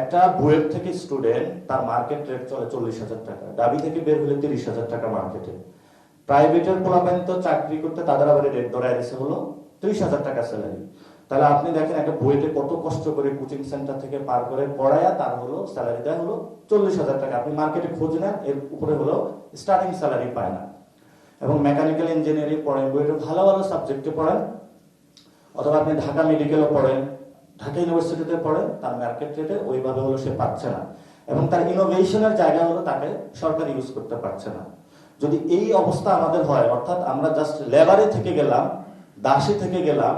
একটা বুয়েট থেকে স্টুডেন্ট, তার মার্কেট রেট চলে 40,000 টাকা, ডাবি থেকে বের হলে 30,000 টাকা মার্কেটে। প্রাইভেটের পোলাপেন তো চাকরি করতে তাদের আবার রেট ধরায় দিছে হলো 30,000 টাকা স্যালারি। তাহলে আপনি দেখেন একটা বুয়েটে কত কষ্ট করে কোচিং সেন্টার থেকে পার করে পড়ায়া তার হলো স্যালারি দেয় হলো 40,000 টাকা। আপনি মার্কেটে খোঁজ নেন, এর উপরে হলো স্টার্টিং স্যালারি পায় না। এবং মেকানিক্যাল ইঞ্জিনিয়ারিং পড়েন, বুয়েটে ভালো ভালো সাবজেক্টে পড়েন, অথবা আপনি ঢাকা মেডিকেলও পড়েন, ঢাকা ইউনিভার্সিটিতে পড়েন, তার মার্কেট রেটে ওইভাবে হলো সে পাচ্ছে না, এবং তার ইনোভেশনের জায়গা হলো তাকে সরকার ইউজ করতে পারছে না। যদি এই অবস্থা আমাদের হয়, অর্থাৎ আমরা জাস্ট লেবারে থেকে গেলাম, দাসী থেকে গেলাম,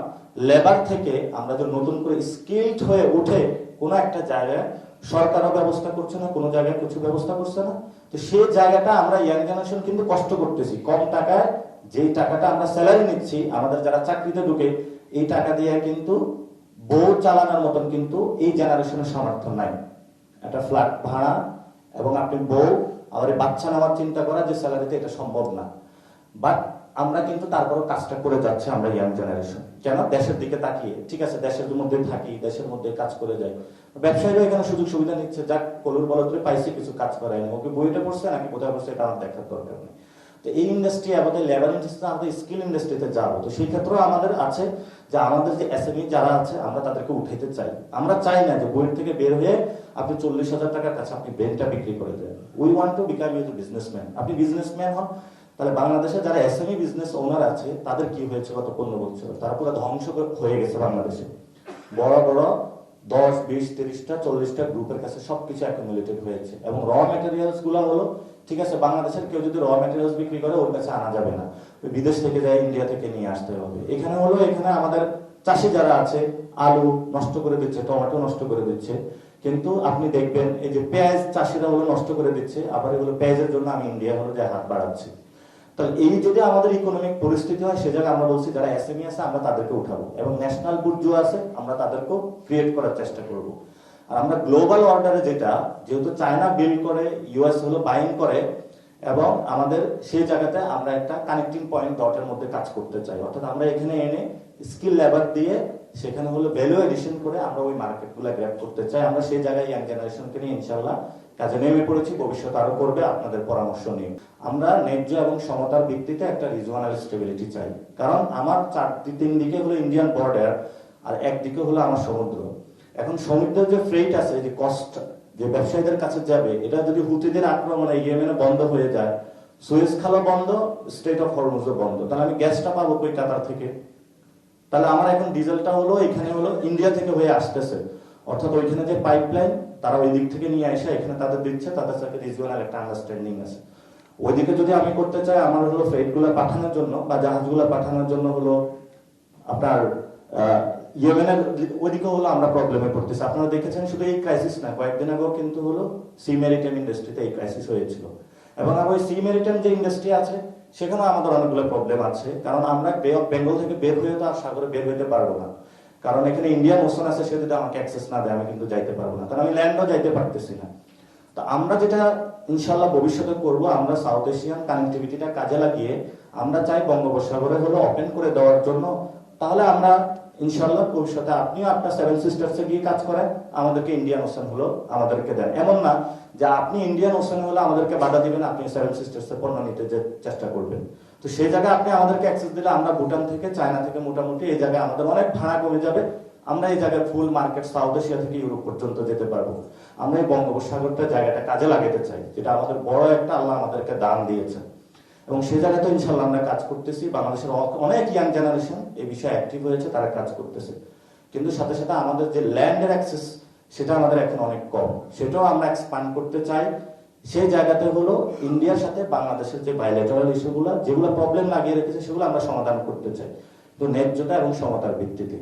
লেবার থেকে আমরা যদি নতুন করে স্কিলড হয়ে উঠে কোনো একটা জায়গায় সরকারও ব্যবস্থা করছে না, কোনো জায়গায় কিছু ব্যবস্থা করছে না, তো সেই জায়গাটা আমরা ইয়াং জেনারেশন কিন্তু কষ্ট করতেছি। কম টাকায় যেই টাকাটা আমরা স্যালারি নিচ্ছি, আমাদের যারা চাকরিতে ঢুকে, এই টাকা দিয়ে কিন্তু বউ চালানোর মতন কিন্তু এই জেনারেশনের সামর্থ্য নাই। একটা ফ্ল্যাট ভাড়া এবং আপনি বউ আর বাচ্চা নেওয়ার চিন্তা করা যে স্যালারিতে এটা সম্ভব না। বাট আমরা কিন্তু তারপরও কাজটা করে যাচ্ছে আমরা ইয়াং জেনারেশন। কেন? দেশের দিকে তাকিয়ে, ঠিক আছে দেশের মধ্যে থাকি, দেশের মধ্যে কাজ করে যাই। ব্যবসায়ীরা এখানে সুযোগ সুবিধা নিচ্ছে, যাক কলুর বলত্রে পাইছে, কিছু কাজ করায়নি, ওকে বইটা পড়ছে নাকি কোথায় পড়ছে এটা আমার দেখার দরকার নেই। তো এই ইন্ডাস্ট্রি, আমাদের লেবার ইন্ডাস্ট্রি, আমাদের স্কিল ইন্ডাস্ট্রিতে যাবো, তো সেই ক্ষেত্রেও আমাদের আছে যে আমাদের যে এসএমই যারা আছে আমরা তাদেরকে উঠাইতে চাই। আমরা চাই না যে বইয়ের থেকে বের হয়ে আপনি 40,000 টাকার কাছে আপনি ব্রেনটা বিক্রি করে দেন। We want to become you businessman. আপনি বিজনেসম্যান হন, তাহলে বাংলাদেশে যারা এসএমই বিজনেস ওনার আছে তাদের কি হয়েছে গত 15 বছর? তারা পুরো ধ্বংস হয়ে গেছে বাংলাদেশে। বড় বড় 10, 20, 30টা 40টা গ্রুপের কাছে সবকিছু অ্যাকুমুলেটেড হয়েছে, এবং র ম্যাটেরিয়ালস গুলো হলো, ঠিক আছে বাংলাদেশের কেউ যদি র ম্যাটেরিয়ালস বিক্রি করে ওর কাছে আনা যাবে না, বিদেশ থেকে যায়, ইন্ডিয়া থেকে নিয়ে আসতে হবে। এখানে হলো, এখানে আমাদের চাষি যারা আছে আলু নষ্ট করে দিচ্ছে, টমেটো নষ্ট করে দিচ্ছে, কিন্তু আপনি দেখবেন এই যে পেঁয়াজ চাষিরা হলো নষ্ট করে দিচ্ছে, আবার এগুলো পেঁয়াজের জন্য আমি ইন্ডিয়া হলো যে হাত বাড়াচ্ছি। তাহলে এই যদি আমাদের ইকোনমিক পরিস্থিতি হয়, সে জায়গায় আমরা বলছি যারা এসএমই আছে আমরা তাদেরকে উঠাবো, এবং ন্যাশনাল বুর্জো আছে আমরা তাদেরকেও ক্রিয়েট করার চেষ্টা করব। আর আমরা গ্লোবাল অর্ডারে যেটা, যেহেতু চায়না বিল্ড করে, ইউএস হলো বাইং করে, এবং আমাদের সেই জায়গাতে আমরা একটা কানেক্টিং পয়েন্ট ডটের মধ্যে কাজ করতে চাই। অর্থাৎ আমরা এখানে এনে স্কিল লেবার দিয়ে সেখানে হলো ভ্যালু এডিশন করে আমরা ওই মার্কেটগুলো গ্র্যাব করতে চাই। আমরা সেই জায়গায় ইয়াং জেনারেশনকে নিয়ে ইনশাআল্লাহ কাজে নেমে পড়েছি, ভবিষ্যৎ আরো করবে আপনাদের পরামর্শ নিয়ে। আমরা ন্যায্য এবং সমতার ভিত্তিতে একটা রিজিওনাল স্টেবিলিটি চাই, কারণ আমার 3 দিকে হলো ইন্ডিয়ান বর্ডার, আর একদিকে হলো আমার সমুদ্র। এখন সমুদ্রের যে ফ্রেট আছে, যে কস্ট যে ব্যবসায়ীদের কাছে যাবে, এটা যদি হুতিদের আক্রমণে ইয়েমেনে বন্ধ হয়ে যায়, সুয়েজ খালও বন্ধ, স্ট্রেট অফ হরমুজও বন্ধ, তাহলে আমি গ্যাসটা পাবো কই? কাতার থেকে। তাহলে আমার এখন ডিজেলটা হলো এখানে হলো ইন্ডিয়া থেকে হয়ে আসতেছে, অর্থাৎ ওইখানে যে পাইপলাইন তারা ওই দিক থেকে নিয়ে এসে এখানে তাদের দিচ্ছে, তাদের সাথে রিজিওনাল একটা আন্ডারস্ট্যান্ডিং আছে। ওইদিকে যদি আমি করতে চাই, আমার হলো ফ্রেটগুলো পাঠানোর জন্য বা জাহাজগুলো পাঠানোর জন্য হলো আপনার ইয়েমেনের ওইদিকে হলো আমরা প্রবলেমে পড়তেছি। আপনারা দেখেছেন শুধু এই ক্রাইসিস না, কয়েকদিন আগেও কিন্তু হলো সি মেরিটাইম ইন্ডাস্ট্রিতে এই ক্রাইসিস হয়েছিল, এবং ওই সি মেরিটাইম যে ইন্ডাস্ট্রি আছে সেখানেও আমাদের অনেকগুলো প্রবলেম আছে, কারণ আমরা বে অফ বেঙ্গল থেকে বের হয়ে তো আর সাগরে বের হইতে পারবো না, কারণ এখানে ইন্ডিয়ান ওশন আছে, সে যদি আমাকে অ্যাক্সেস না দেয় আমি কিন্তু যাইতে পারবো না, কারণ আমি ল্যান্ডও যাইতে পারতেছি না। তো আমরা যেটা ইনশাল্লাহ ভবিষ্যতে করব, আমরা সাউথ এশিয়ান কানেক্টিভিটিটা কাজে লাগিয়ে আমরা চাই বঙ্গোপসাগরে হলো ওপেন করে দেওয়ার জন্য। তাহলে আমরা ইনশাল্লাহ ভবিষ্যতে আপনিও আপনার 7 সিস্টার্সে গিয়ে কাজ করেন, আমাদেরকে ইন্ডিয়ান ওশান হলো আমাদেরকে দেন। এমন না যে আপনি ইন্ডিয়ান ওশান হলো আমাদেরকে বাধা দিবেন, আপনি 7 সিস্টার্সে পণ্য নিতে চেষ্টা করবেন। তো সেই জায়গায় আপনি আমাদেরকে অ্যাক্সেস দিলে আমরা ভুটান থেকে, চায়না থেকে মোটামুটি এই জায়গায় আমাদের অনেক ভাড়া কমে যাবে। আমরা এই জায়গায় ফুল মার্কেট সাউথ এশিয়া থেকে ইউরোপ পর্যন্ত যেতে পারবো। আমরা এই বঙ্গোপসাগরটা জায়গাটা কাজে লাগাতে চাই, যেটা আমাদের বড় একটা আল্লাহ আমাদেরকে দান দিয়েছে, এবং সেই জায়গাতে ইনশাল্লাহ আমরা কাজ করতেছি। বাংলাদেশের অনেক ইয়াং জেনারেশন এই বিষয়ে অ্যাক্টিভ হয়েছে, তারা কাজ করতেছে, কিন্তু সাথে সাথে আমাদের যে ল্যান্ডের অ্যাক্সেস সেটা আমাদের এখন অনেক কম, সেটাও আমরা এক্সপ্যান্ড করতে চাই। সেই জায়গাতে হলো ইন্ডিয়ার সাথে বাংলাদেশের যে বাইলেটারাল ইস্যুগুলো, যেগুলো প্রবলেম লাগিয়ে রেখেছে, সেগুলো আমরা সমাধান করতে চাই, তো ন্যায্যতা এবং সমতার ভিত্তিতে।